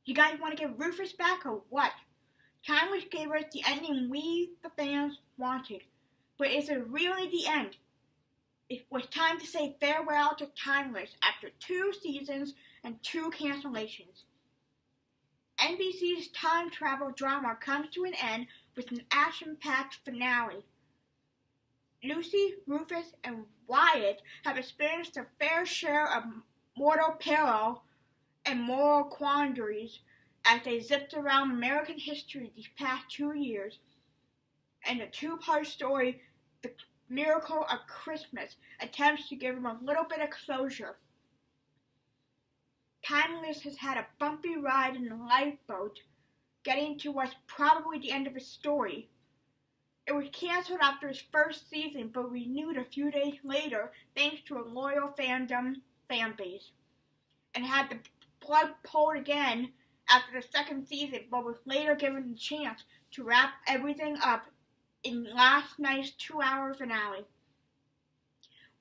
You guys want to get Rufus back or what? Timeless gave us the ending we, the fans, wanted. But is it really the end? It was time to say farewell to Timeless after 2 seasons and 2 cancellations. NBC's time travel drama comes to an end with an action-packed finale. Lucy, Rufus, and Wyatt have experienced their fair share of mortal peril and moral quandaries as they zipped around American history these past 2 years. And the 2-part story, The Miracle of Christmas, attempts to give them a little bit of closure. Timeless has had a bumpy ride in the lifeboat, getting to what's probably the end of his story. It was canceled after his first season, but renewed a few days later thanks to a loyal fan base, and had the plug pulled again after the second season, but was later given the chance to wrap everything up in last night's 2-hour finale.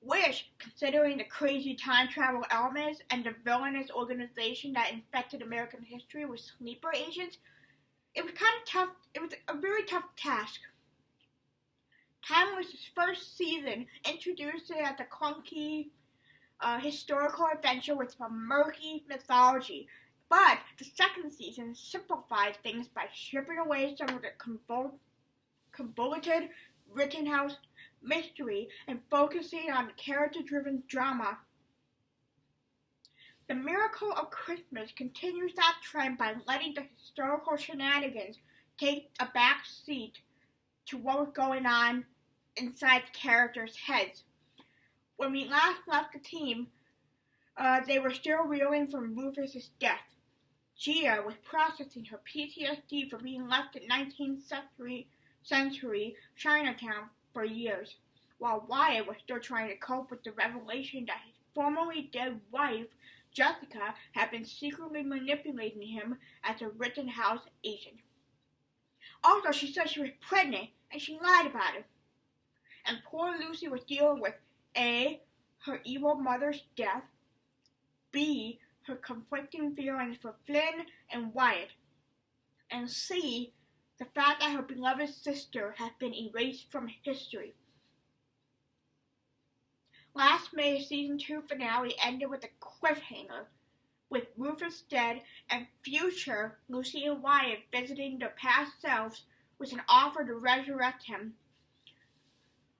Which, considering the crazy time travel elements and the villainous organization that infected American history with sleeper agents, it was kind of tough. It was a very tough task. Timeless's first season introduced it as a clunky historical adventure with some murky mythology, but the second season simplified things by stripping away some of the convoluted Rittenhouse mystery and focusing on character-driven drama. The Miracle of Christmas continues that trend by letting the historical shenanigans take a back seat to what was going on inside the characters' heads. When we last left the team, they were still reeling from Rufus' death. Gia was processing her PTSD for being left in 19th century Chinatown for years, while Wyatt was still trying to cope with the revelation that his formerly dead wife, Jessica, had been secretly manipulating him as a Rittenhouse agent. Also, she said she was pregnant, and she lied about it. And poor Lucy was dealing with A, her evil mother's death, B, her conflicting feelings for Flynn and Wyatt, and C, the fact that her beloved sister had been erased from history. Last May's season 2 finale ended with a cliffhanger, with Rufus dead and future Lucy and Wyatt visiting their past selves with an offer to resurrect him.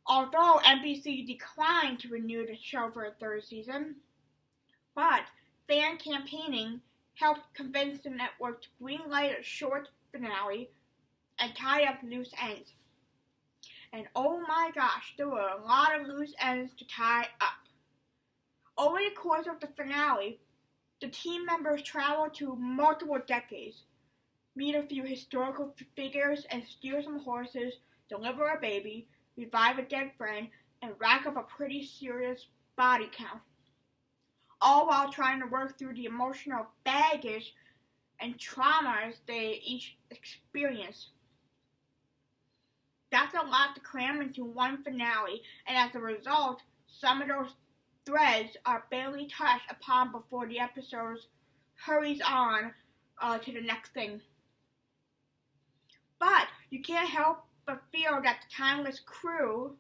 Although NBC declined to renew the show for a 3rd season, but fan campaigning helped convince the network to greenlight a short finale and tie up loose ends. And oh my gosh, there were a lot of loose ends to tie up. Over the course of the finale, the team members traveled to multiple decades, meet a few historical figures and steal some horses, deliver a baby, revive a dead friend, and rack up a pretty serious body count. All while trying to work through the emotional baggage and traumas they each experience. That's a lot to cram into one finale, and as a result, some of those threads are barely touched upon before the episode hurries on to the next thing. But you can't help but feel that the Timeless crew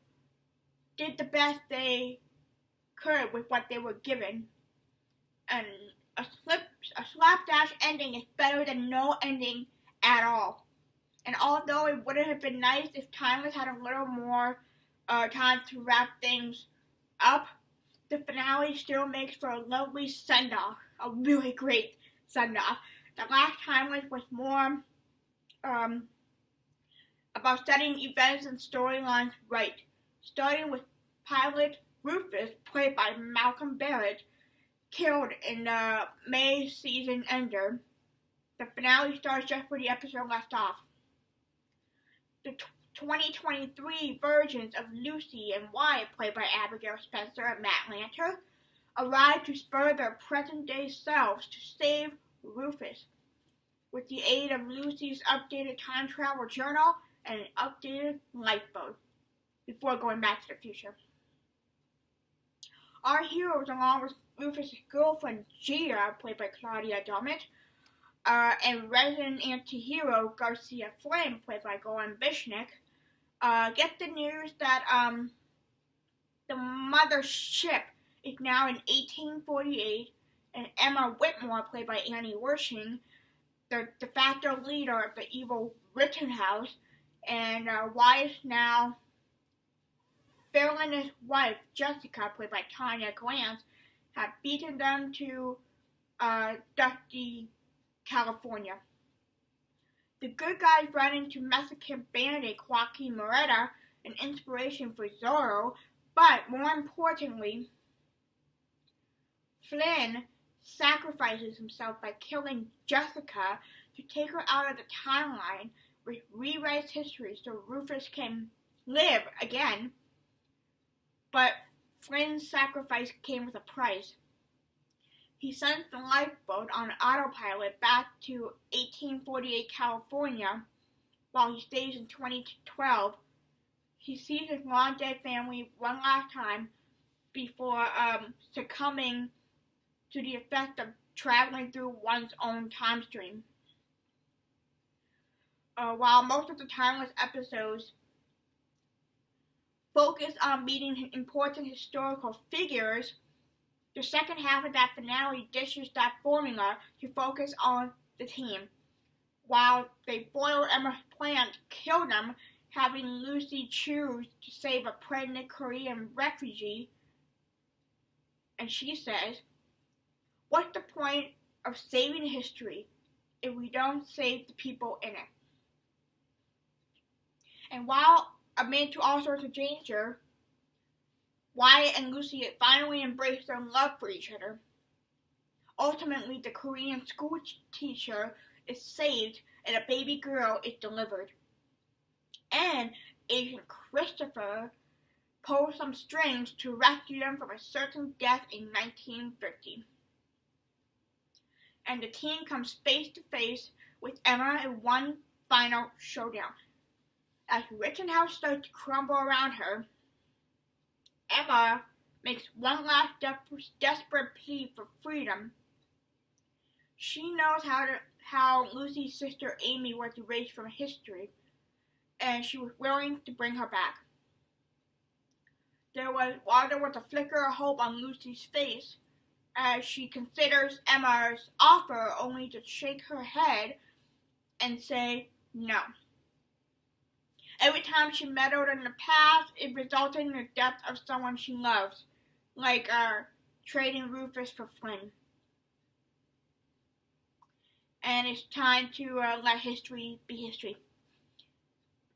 did the best they could with what they were given. And a slapdash ending is better than no ending at all. And although it would have been nice if Timeless had a little more time to wrap things up, the finale still makes for a lovely send-off, a really great send-off. The last Timeless was more about setting events and storylines right, starting with pilot Rufus, played by Malcolm Barrett, killed in the May season ender. The finale starts just where the episode left off. The 2023 versions of Lucy and Wyatt, played by Abigail Spencer and Matt Lanter, arrive to spur their present-day selves to save Rufus, with the aid of Lucy's updated time travel journal and an updated lifeboat, before going back to the future. Our heroes, along with Rufus' girlfriend Gia, played by Claudia Doumit, and resident anti-hero Garcia Flynn, played by Goran Bishnik, get the news that the mothership is now in 1848, and Emma Whitmore, played by Annie Wershing, the de facto leader of the evil Rittenhouse, and wife now Phil and his wife Jessica, played by Tanya Glantz, have beaten them to Dusty, California. The good guys run into Mexican bandit Joaquin Murata, an inspiration for Zorro, but more importantly, Flynn sacrifices himself by killing Jessica to take her out of the timeline, which rewrites history so Rufus can live again. But Flynn's sacrifice came with a price. He sends the lifeboat on autopilot back to 1848 California. While he stays in 2012, he sees his long-dead family one last time before succumbing to the effect of traveling through one's own time stream. While most of the timeless episodes focus on meeting important historical figures, the second half of that finale dishes that formula to focus on the team. While they foil Emma's plan to kill them, having Lucy choose to save a pregnant Korean refugee, and she says, "What's the point of saving history if we don't save the people in it?" And while amid to all sorts of danger, Wyatt and Lucy finally embrace their love for each other. Ultimately, the Korean school teacher is saved and a baby girl is delivered. And Agent Christopher pulls some strings to rescue them from a certain death in 1950. And the team comes face to face with Emma in one final showdown. As Rittenhouse starts to crumble around her, Emma makes one last desperate plea for freedom. She knows how Lucy's sister Amy was erased from history, and she was willing to bring her back. While there was a flicker of hope on Lucy's face, as she considers Emma's offer only to shake her head and say no. Every time she meddled in the past, it resulted in the death of someone she loves, like trading Rufus for Flynn. And it's time to let history be history.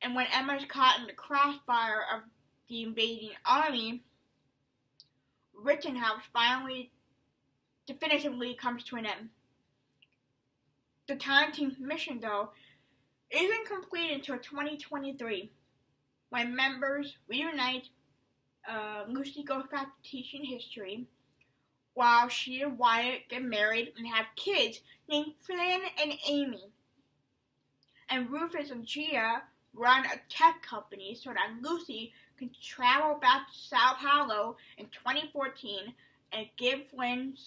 And when Emma's caught in the crossfire of the invading army, Rittenhouse finally definitively comes to an end. The Time Team's mission, though, isn't complete until 2023, when members reunite. Lucy goes back to teaching history, while she and Wyatt get married and have kids named Flynn and Amy. And Rufus and Gia run a tech company so that Lucy can travel back to Sao Paulo in 2014 and give Flynn,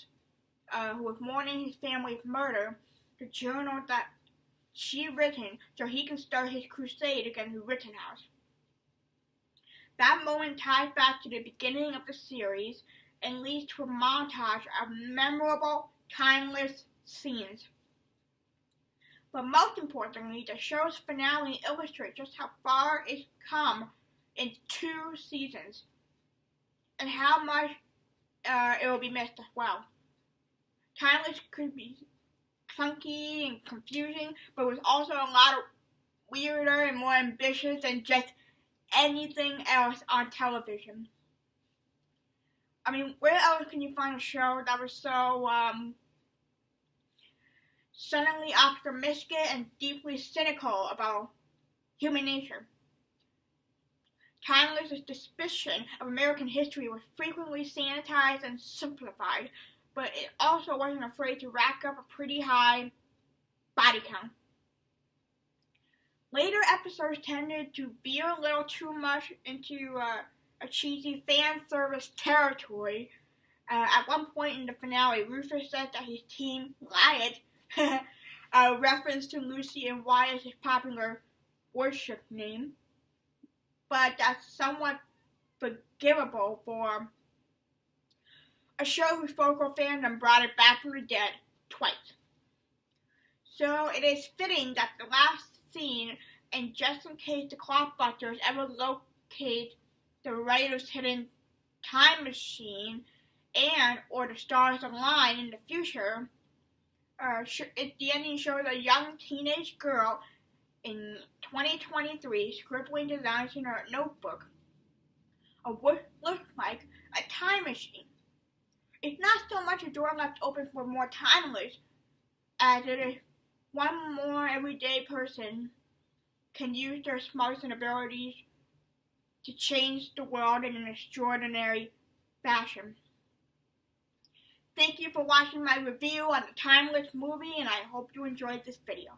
who was mourning his family's murder, the journal that she written so he can start his crusade against Rittenhouse. That moment ties back to the beginning of the series and leads to a montage of memorable, timeless scenes. But most importantly, the show's finale illustrates just how far it's come in 2 seasons, and how much it will be missed as well. Timeless could be clunky and confusing, but it was also a lot of weirder and more ambitious than just anything else on television. I mean, where else can you find a show that was so suddenly optimistic and deeply cynical about human nature? Timeless's depiction of American history was frequently sanitized and simplified, but it also wasn't afraid to rack up a pretty high body count. Later episodes tended to veer a little too much into a cheesy fan service territory. At one point in the finale, Rufus said that his team, Wyatt, a reference to Lucy and Wyatt's popular worship name, but that's somewhat forgivable for a show whose vocal fandom brought it back from the dead twice. So it is fitting that the last scene, and just in case the Clockbusters ever locate the writer's hidden time machine and or the stars align in the future, the ending shows a young teenage girl in 2023 scribbling designs in her notebook of what looks like a time machine. It's not so much a door left open for more timers as it is one more everyday person can use their smarts and abilities to change the world in an extraordinary fashion. Thank you for watching my review on the Timeless movie, and I hope you enjoyed this video.